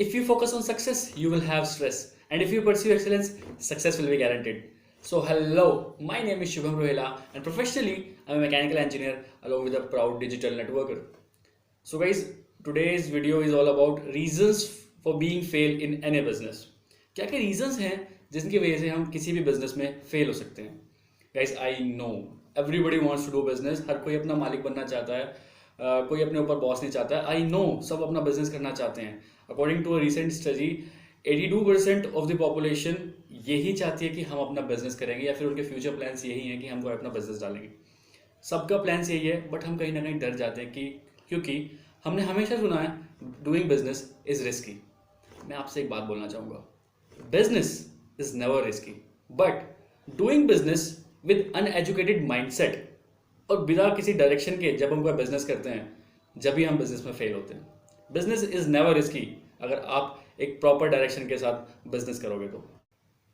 If you focus on success, you will have stress. And if you pursue excellence, success will be guaranteed. So, hello, my name is Shubham Rohela, and professionally, I'm a mechanical engineer along with a proud digital networker. So, guys, today's video is all about reasons for being fail in any business. क्या क्या reasons हैं जिनकी वजह से हम किसी भी business में फेल हो सकते हैं? Guys, I know everybody wants to do business. हर कोई अपना मालिक बनना चाहता है. कोई अपने ऊपर बॉस नहीं चाहता है. आई नो सब अपना बिजनेस करना चाहते हैं. According to a recent study 82% of the population यही चाहती है कि हम अपना बिजनेस करेंगे, या फिर उनके फ्यूचर प्लान्स यही हैं कि हम कोई अपना बिजनेस डालेंगे. सबका प्लान्स यही है, बट हम कहीं ना कहीं डर जाते हैं कि क्योंकि हमने हमेशा सुना है डूइंग बिजनेस इज रिस्की. मैं आपसे एक बात बोलना चाहूँगा, business is never risky, but doing business with uneducated mindset और बिना किसी डायरेक्शन के जब हम कोई बिजनेस करते हैं, जब भी हम बिजनेस में फेल होते हैं. बिजनेस इज नेवर रिस्की अगर आप एक प्रॉपर डायरेक्शन के साथ बिजनेस करोगे तो.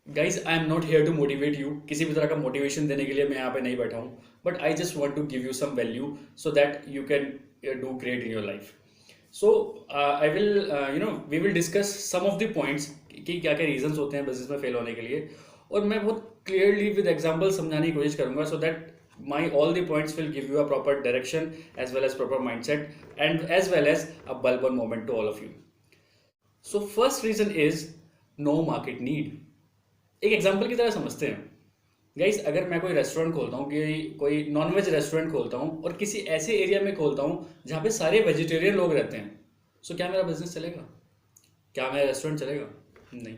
Guys, I am not here to motivate you. किसी भी तरह का मोटिवेशन देने के लिए मैं यहाँ पे नहीं बैठा हूँ, but I just want to give you some value so that you can do great in your life. So I will we will discuss some of the points कि क्या क्या रीजंस होते हैं बिजनेस में फेल होने के लिए, और मैं बहुत क्लियरली विद एग्जाम्पल समझाने की कोशिश करूंगा so that my all the points will give you a proper direction as well as proper mindset and as well as a bulb on moment to all of you. So first reason is no market need. एक example की तरह समझते हैं guys. अगर मैं कोई restaurant खोलता हूँ, कि कोई नॉनवेज रेस्टोरेंट खोलता हूँ और किसी ऐसे एरिया में खोलता हूँ जहाँ पे सारे वेजिटेरियन लोग रहते हैं, सो क्या मेरा बिजनेस चलेगा? क्या मेरा रेस्टोरेंट चलेगा? नहीं.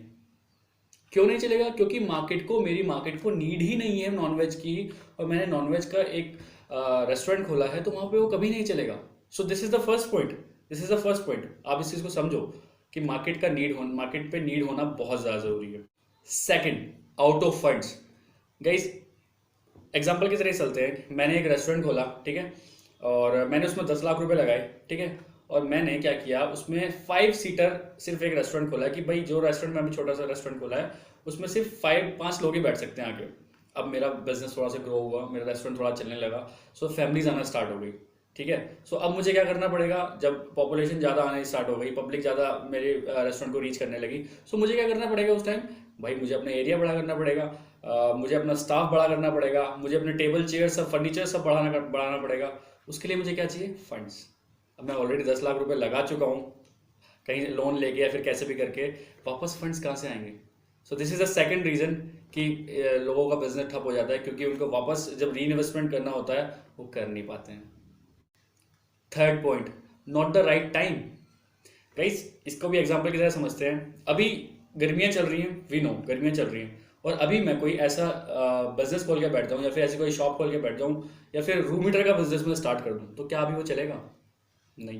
क्यों नहीं चलेगा? क्योंकि मेरी मार्केट को नीड ही नहीं है नॉनवेज की, और मैंने नॉनवेज का एक रेस्टोरेंट खोला है, तो वहाँ पे वो कभी नहीं चलेगा. सो this is the first point. आप इस चीज़ को समझो कि मार्केट पे नीड होना बहुत ज़्यादा ज़रूरी है. Second, out of funds. Guys, example की तरह चलते हैं. मैंने एक रेस्टोरेंट खोला, ठीक है, और मैंने उसमें 10 लाख रुपए लगाए, ठीक है, और मैंने क्या किया, उसमें 5 सीटर सिर्फ एक रेस्टोरेंट खोला है कि भाई जो रेस्टोरेंट में अभी छोटा सा रेस्टोरेंट खोला है उसमें सिर्फ 5 लोग ही बैठ सकते हैं आके. अब मेरा बिजनेस थोड़ा सा ग्रो हुआ, मेरा रेस्टोरेंट थोड़ा चलने लगा, सो फैमिलीज आना स्टार्ट हो गई, ठीक है. सो अब मुझे क्या करना पड़ेगा, जब पॉपुलेशन ज़्यादा आने स्टार्ट हो गई, पब्लिक ज़्यादा मेरे रेस्टोरेंट को रीच करने लगी, सो मुझे क्या करना पड़ेगा उस टाइम? भाई मुझे अपना एरिया बड़ा करना पड़ेगा, मुझे अपना स्टाफ बड़ा करना पड़ेगा, मुझे अपने टेबल चेयर सब फर्नीचर सब बढ़ाना पड़ेगा. उसके लिए मुझे क्या चाहिए? फंड्स. अब मैं ऑलरेडी 10 लाख रुपए लगा चुका हूँ, कहीं लोन लेके या फिर कैसे भी करके, वापस फंड्स कहाँ से आएंगे? So this is the second reason कि लोगों का बिजनेस ठप हो जाता है, क्योंकि उनको वापस जब री इन्वेस्टमेंट करना होता है वो कर नहीं पाते हैं. Third point, not the right time. Guys, इसको भी एग्जाम्पल की तरह समझते हैं. अभी गर्मियाँ चल रही हैं, वी नो गर्मियाँ चल रही हैं, और अभी मैं कोई ऐसा बिजनेस खोल के बैठ जाऊँ, या फिर ऐसी कोई शॉप खोल के बैठ जाऊँ, या फिर रूम हीटर का बिजनेस में स्टार्ट कर दूँ, तो क्या अभी वो चलेगा? नहीं,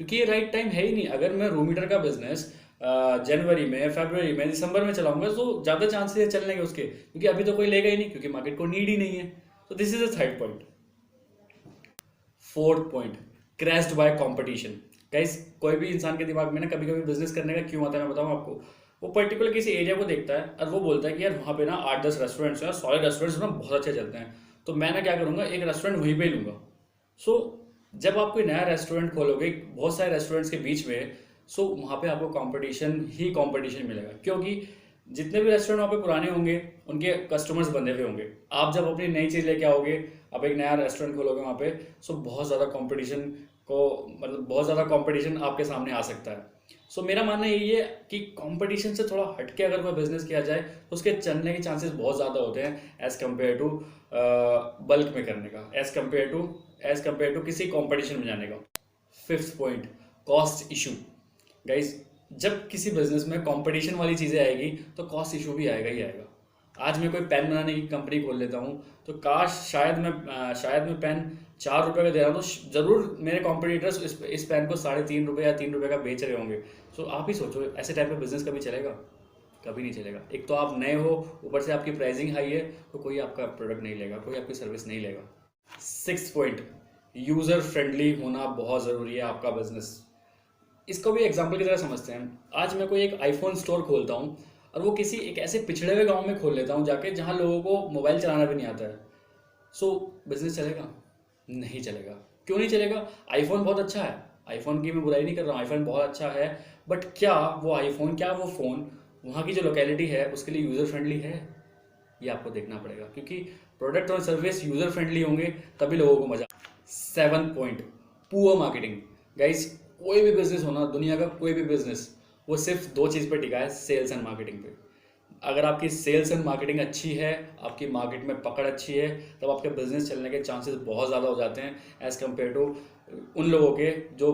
क्योंकि ये राइट टाइम है ही नहीं. अगर मैं रूम हीटर का बिजनेस जनवरी में, फरवरी में, दिसंबर में चलाऊंगा तो ज़्यादा चांसेस है चलने के उसके, क्योंकि अभी तो कोई लेगा ही नहीं, क्योंकि मार्केट को नीड ही नहीं है. तो this is the third point. Fourth point, crashed by competition. Guys, कोई भी इंसान के दिमाग में ना कभी कभी बिजनेस करने का क्यों आता है, मैं बताऊँ आपको. वो पर्टिकुलर किसी एरिया को देखता है और वो बोलता है कि यार वहाँ पे ना 8-10 रेस्टोरेंट्स हैं, सारे रेस्टोरेंट्स ना बहुत अच्छे चलते हैं, तो मैं ना क्या करूँगा, एक रेस्टोरेंट वहीं पे लूँगा. सो जब आप कोई नया रेस्टोरेंट खोलोगे बहुत सारे रेस्टोरेंट्स के बीच में, सो वहाँ पे आपको कंपटीशन मिलेगा, क्योंकि जितने भी रेस्टोरेंट वहाँ पे पुराने होंगे उनके कस्टमर्स बंधे हुए होंगे. आप जब अपनी नई चीज़ लेके आओगे, आप एक नया रेस्टोरेंट खोलोगे वहाँ पे, सो बहुत ज़्यादा कंपटीशन आपके सामने आ सकता है. सो मेरा मानना यही है कि कंपटीशन से थोड़ा हटके अगर कोई बिजनेस किया जाए तो उसके चलने के चांसेस बहुत ज़्यादा होते हैं एज़ कम्पेयर टू बल्क में करने का, एज़ कम्पेयर टू किसी कंपटीशन में जाने का. Fifth point, cost issue. Guys, जब किसी बिजनेस में कंपटीशन वाली चीज़ें आएगी तो कॉस्ट इशू भी आएगा ही आएगा. आज मैं कोई पेन बनाने की कंपनी खोल लेता हूँ, तो काश शायद मैं पेन 4 रुपये का दे रहा हूँ, तो ज़रूर मेरे कॉम्पिटिटर्स इस पेन को 3.5 रुपये या 3 रुपये का बेच रहे होंगे. सो आप ही सोचो, ऐसे टाइप का बिजनेस कभी चलेगा? कभी नहीं चलेगा. एक तो आप नए हो, ऊपर से आपकी प्राइसिंग हाई है, तो कोई आपका प्रोडक्ट नहीं लेगा, कोई आपकी सर्विस नहीं लेगा. सिक्स पॉइंट, यूज़र फ्रेंडली होना बहुत ज़रूरी है आपका बिजनेस. इसको भी एग्जाम्पल की तरह समझते हैं. आज मैं कोई एक आईफोन स्टोर खोलता हूँ और वो किसी एक ऐसे पिछड़े हुए गांव में खोल लेता हूँ जाके, जहाँ लोगों को मोबाइल चलाना भी नहीं आता है. सो बिजनेस चलेगा? नहीं चलेगा. क्यों नहीं चलेगा? आईफोन बहुत अच्छा है, आईफोन की मैं बुराई नहीं कर रहा हूँ, आईफोन बहुत अच्छा है, बट क्या वो आईफोन, क्या वो फ़ोन वहाँ की जो लोकेलिटी है उसके लिए यूज़र फ्रेंडली है, ये आपको देखना पड़ेगा, क्योंकि प्रोडक्ट और सर्विस यूज़र फ्रेंडली होंगे तभी लोगों को मजा। 7 पॉइंट, पुअर मार्केटिंग। गाइस, कोई भी बिजनेस होना, दुनिया का कोई भी बिजनेस, वो सिर्फ दो चीज़ पे टिका है, सेल्स एंड मार्केटिंग पे। अगर आपकी सेल्स एंड मार्केटिंग अच्छी है, आपकी मार्केट में पकड़ अच्छी है, तब आपके बिजनेस चलने के चांसेस बहुत ज़्यादा हो जाते हैं एज़ कम्पेयर टू उन लोगों के जो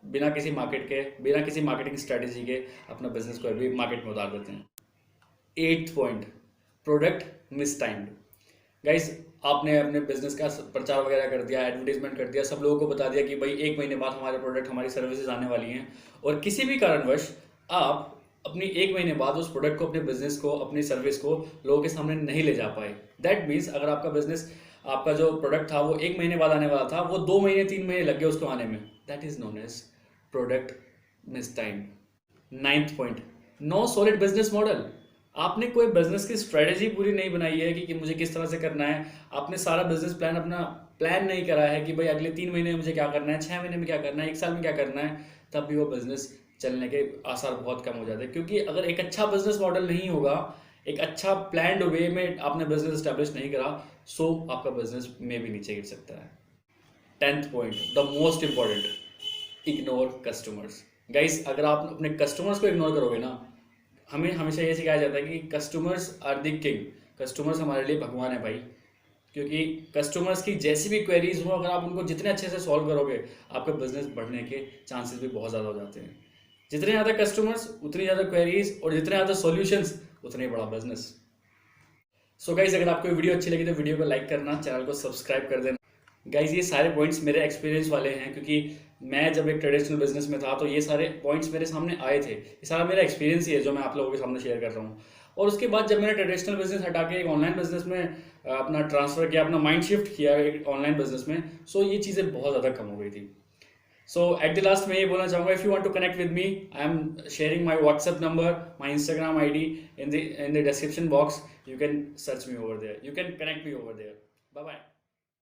बिना किसी मार्केट के, बिना किसी मार्केटिंग स्ट्रेटेजी के अपना बिजनेस को अभी मार्केट में उतार देते हैं। 8th point, product miss timed. Guys, आपने अपने बिजनेस का प्रचार वगैरह कर दिया, एडवर्टीजमेंट कर दिया, सब लोगों को बता दिया कि भाई 1 महीने बाद हमारे प्रोडक्ट, हमारी सर्विसेज आने वाली हैं, और किसी भी कारणवश आप अपनी 1 महीने बाद उस प्रोडक्ट को, अपने बिजनेस को, अपनी सर्विस को लोगों के सामने नहीं ले जा पाए। दैट मीन्स अगर आपका बिजनेस, आपका जो प्रोडक्ट था वो 1 महीने बाद आने वाला था, वो 2 महीने 3 महीने लग गए उसको आने में, that is known as product miss time. 9th point, no solid business model. आपने कोई बिजनेस की स्ट्रेटेजी पूरी नहीं बनाई है कि मुझे किस तरह से करना है। आपने सारा बिजनेस प्लान अपना प्लान नहीं करा है कि भाई अगले 3 महीने में मुझे क्या करना है, 6 महीने में क्या करना है, 1 साल में क्या करना है, तब भी वो बिजनेस चलने के आसार बहुत कम हो जाते हैं। क्योंकि अगर एक अच्छा बिजनेस मॉडल नहीं होगा, एक अच्छा प्लान्ड वे में आपने बिजनेस स्टैब्लिश नहीं करा, सो आपका बिजनेस में भी नीचे गिर सकता है। 10th point, the most important, ignore customers. Guys, अगर आप अपने कस्टमर्स को इग्नोर करोगे ना, हमें हमेशा ये सिखाया जाता है कि customers are the king, customers हमारे लिए भगवान है भाई। क्योंकि कस्टमर्स की जैसी भी क्वेरीज हो, अगर आप उनको जितने अच्छे से सॉल्व करोगे, आपका बिजनेस बढ़ने के चांसेस भी बहुत ज़्यादा हो जाते हैं। जितने ज़्यादा कस्टमर्स, उतनी ज़्यादा क्वेरीज, और जितने ज़्यादा सॉल्यूशंस, उतने बड़ा बिजनेस। सो गाइज, अगर आपको वीडियो अच्छी लगी तो वीडियो को लाइक करना, चैनल को सब्सक्राइब कर देना। गाइज, ये सारे पॉइंट्स मेरे एक्सपीरियंस वाले हैं, क्योंकि मैं जब एक ट्रेडिशनल बिजनेस में था तो ये सारे पॉइंट्स मेरे सामने आए थे। ये सारा मेरा एक्सपीरियंस ही है जो मैं आप लोगों के सामने शेयर कर रहा हूँ। और उसके बाद जब मैंने ट्रेडिशनल बिजनेस हटा के एक ऑनलाइन बिजनेस में अपना ट्रांसफर किया, अपना माइंड शिफ्ट किया एक ऑनलाइन बिजनेस में, सो ये चीज़ें बहुत ज़्यादा कम हो गई थी। सो एट द लास्ट मैं ये बोलना चाहूँगा, if you want to connect with me, I am sharing my WhatsApp number, my Instagram ID in the description box. You can search me over there, you can connect me over there. Bye bye.